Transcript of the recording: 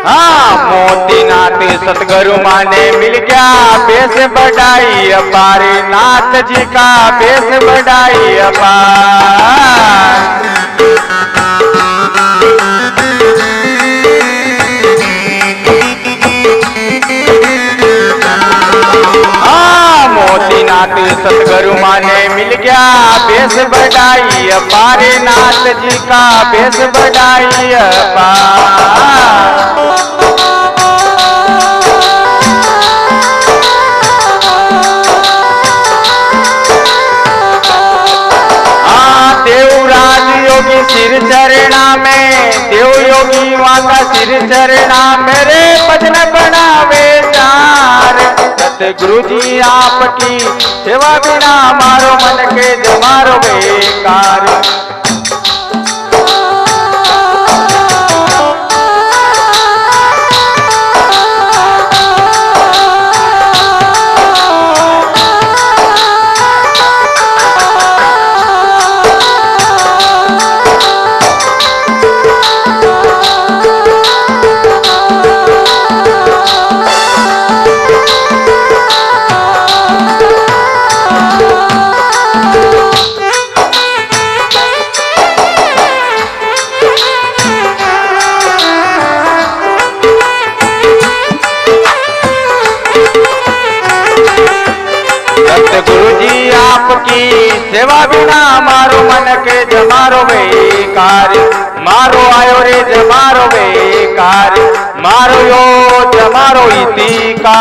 हाँ मोती नाथ सतगुरु माने मिल गया बेस बढ़ाई अपार नाथ जी का बेस बढ़ाई अपार। हाँ मोतीनाथ सतगुरु माने मिल गया बेस बढ़ाई अपार नाथ जी का बेस बढ़ाई अपार। सिर चरणा में देव योगी वाका सिर चरणा मेरे भजन बनावे चार। सतगुरु जी आपकी सेवा बिना मारो मन के जमारो बेकार। सतगुरु जी आपकी सेवा बिना मारो मन के जमारो बेकार। मारो आयो रे जमारो बेकार मारो यो जमारो इति का।